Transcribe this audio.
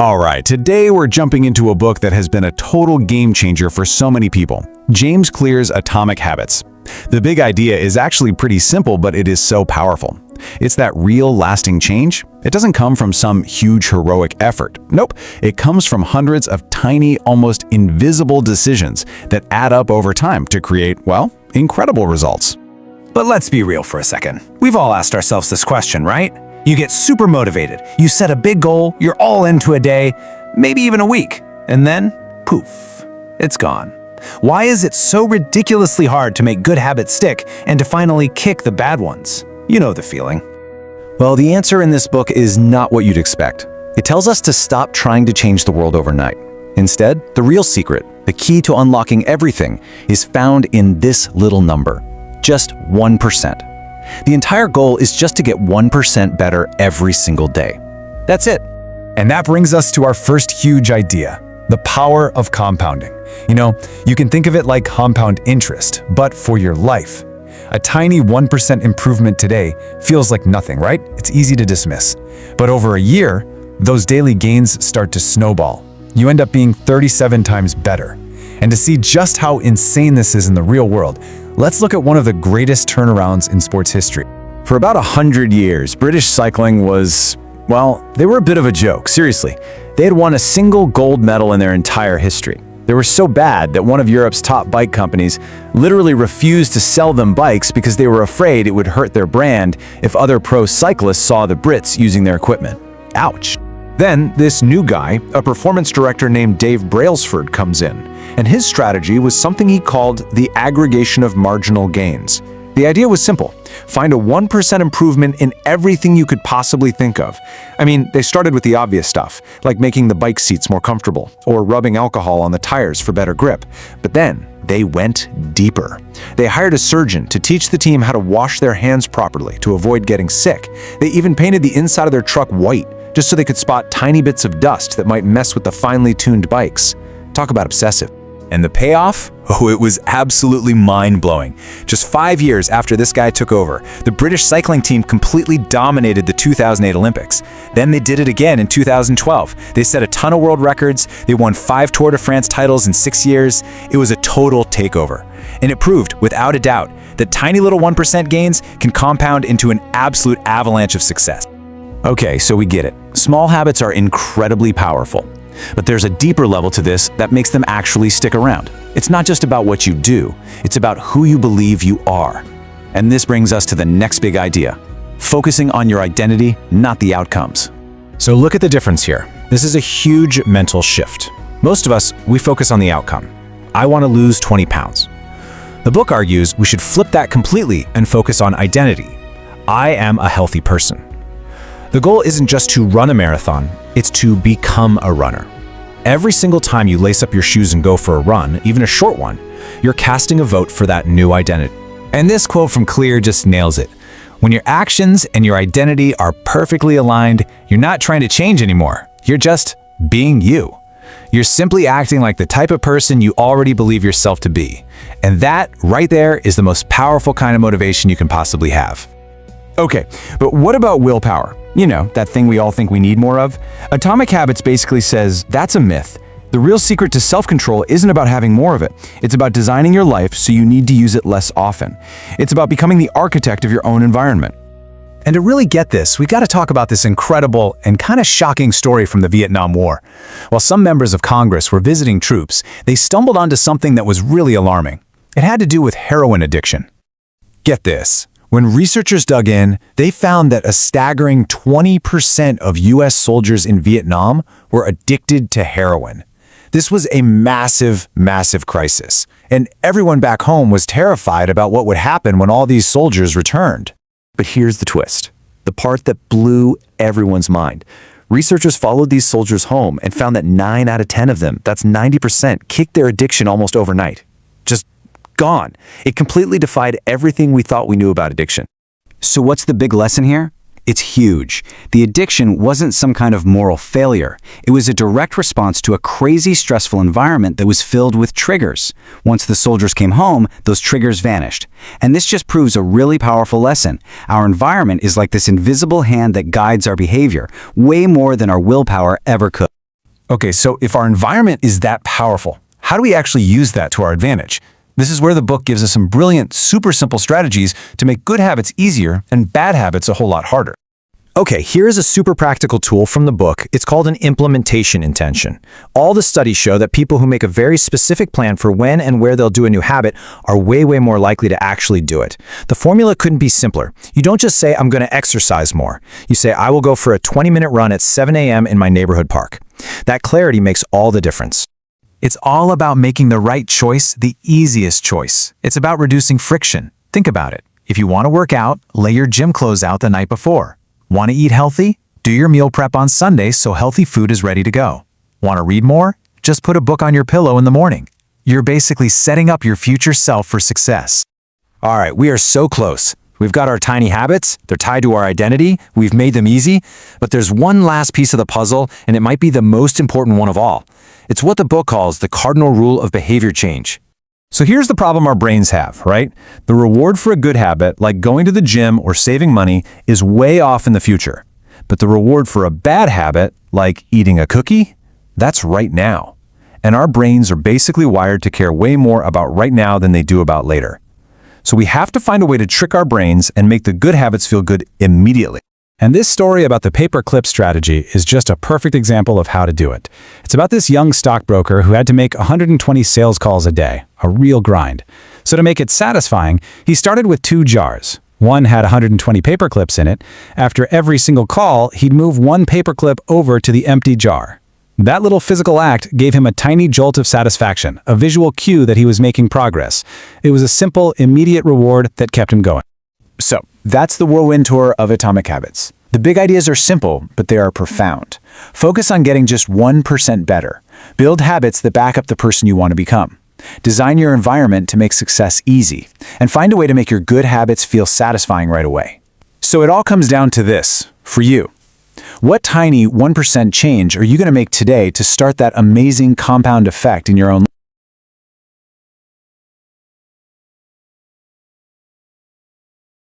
All right, today we're jumping into a book that has been a total game changer for so many people. James Clear's Atomic Habits. The big idea is actually pretty simple, but it is so powerful. It's that real lasting change. It doesn't come from some huge heroic effort. Nope, it comes from hundreds of tiny, almost invisible decisions that add up over time to create, well, incredible results. But let's be real for a second. We've all asked ourselves this question, right? You get super motivated, you set a big goal, you're all into a day, maybe even a week, and then, poof, it's gone. Why is it so ridiculously hard to make good habits stick and to finally kick the bad ones? You know the feeling. Well, the answer in this book is not what you'd expect. It tells us to stop trying to change the world overnight. Instead, the real secret, the key to unlocking everything, is found in this little number, just 1%. The entire goal is just to get 1% better every single day. That's it. And that brings us to our first huge idea, the power of compounding. You can think of it like compound interest, but for your life. A tiny 1% improvement today feels like nothing, right? It's easy to dismiss. But over a year, those daily gains start to snowball. You end up being 37 times better. And to see just how insane this is in the real world, let's look at one of the greatest turnarounds in sports history. For about 100 years, British cycling was, well, they were a bit of a joke, seriously. They had won a single gold medal in their entire history. They were so bad that one of Europe's top bike companies literally refused to sell them bikes because they were afraid it would hurt their brand if other pro cyclists saw the Brits using their equipment. Ouch. Then, this new guy, a performance director named Dave Brailsford, comes in, and his strategy was something he called the aggregation of marginal gains. The idea was simple: find a 1% improvement in everything you could possibly think of. I mean, they started with the obvious stuff, like making the bike seats more comfortable, or rubbing alcohol on the tires for better grip. But then, they went deeper. They hired a surgeon to teach the team how to wash their hands properly to avoid getting sick. They even painted the inside of their truck white, just so they could spot tiny bits of dust that might mess with the finely tuned bikes. Talk about obsessive. And the payoff? Oh, it was absolutely mind-blowing. Just 5 years after this guy took over, the British cycling team completely dominated the 2008 Olympics. Then they did it again in 2012. They set a ton of world records. They won 5 Tour de France titles in 6 years. It was a total takeover. And it proved, without a doubt, that tiny little 1% gains can compound into an absolute avalanche of success. Okay, so we get it. Small habits are incredibly powerful. But there's a deeper level to this that makes them actually stick around. It's not just about what you do, it's about who you believe you are. And this brings us to the next big idea: focusing on your identity, not the outcomes. So look at the difference here. This is a huge mental shift. Most of us, we focus on the outcome. I want to lose 20 pounds. The book argues we should flip that completely and focus on identity. I am a healthy person. The goal isn't just to run a marathon, it's to become a runner. Every single time you lace up your shoes and go for a run, even a short one, you're casting a vote for that new identity. And this quote from Clear just nails it. When your actions and your identity are perfectly aligned, you're not trying to change anymore. You're just being you. You're simply acting like the type of person you already believe yourself to be. And that, right there, is the most powerful kind of motivation you can possibly have. Okay, but what about willpower? That thing we all think we need more of? Atomic Habits basically says that's a myth. The real secret to self-control isn't about having more of it. It's about designing your life so you need to use it less often. It's about becoming the architect of your own environment. And to really get this, we got to talk about this incredible and kind of shocking story from the Vietnam War. While some members of Congress were visiting troops, they stumbled onto something that was really alarming. It had to do with heroin addiction. Get this. When researchers dug in, they found that a staggering 20% of US soldiers in Vietnam were addicted to heroin. This was a massive, massive crisis, and everyone back home was terrified about what would happen when all these soldiers returned. But here's the twist, the part that blew everyone's mind. Researchers followed these soldiers home and found that 9 out of 10 of them, that's 90%, kicked their addiction almost overnight. Just gone. It completely defied everything we thought we knew about addiction. So what's the big lesson here? It's huge. The addiction wasn't some kind of moral failure. It was a direct response to a crazy, stressful environment that was filled with triggers. Once the soldiers came home, those triggers vanished. And this just proves a really powerful lesson. Our environment is like this invisible hand that guides our behavior, way more than our willpower ever could. Okay, so if our environment is that powerful, how do we actually use that to our advantage? This is where the book gives us some brilliant, super simple strategies to make good habits easier and bad habits a whole lot harder. Okay, here's a super practical tool from the book. It's called an implementation intention. All the studies show that people who make a very specific plan for when and where they'll do a new habit are way more likely to actually do it. The formula couldn't be simpler. You don't just say, I'm going to exercise more. You say, I will go for a 20-minute run at 7 a.m. in my neighborhood park. That clarity makes all the difference. It's all about making the right choice the easiest choice. It's about reducing friction. Think about it. If you want to work out, lay your gym clothes out the night before. Want to eat healthy? Do your meal prep on Sunday so healthy food is ready to go. Want to read more? Just put a book on your pillow in the morning. You're basically setting up your future self for success. All right, we are so close. We've got our tiny habits, they're tied to our identity, we've made them easy, but there's one last piece of the puzzle, and it might be the most important one of all. It's what the book calls the cardinal rule of behavior change. So here's the problem our brains have, right? The reward for a good habit, like going to the gym or saving money, is way off in the future. But the reward for a bad habit, like eating a cookie, that's right now. And our brains are basically wired to care way more about right now than they do about later. So we have to find a way to trick our brains and make the good habits feel good immediately. And this story about the paperclip strategy is just a perfect example of how to do it. It's about this young stockbroker who had to make 120 sales calls a day, a real grind. So to make it satisfying, he started with 2 jars. One had 120 paperclips in it. After every single call, he'd move one paperclip over to the empty jar. That little physical act gave him a tiny jolt of satisfaction, a visual cue that he was making progress. It was a simple, immediate reward that kept him going. So, that's the whirlwind tour of Atomic Habits. The big ideas are simple, but they are profound. Focus on getting just 1% better. Build habits that back up the person you want to become. Design your environment to make success easy. And find a way to make your good habits feel satisfying right away. So it all comes down to this, for you. What tiny 1% change are you going to make today to start that amazing compound effect in your own life?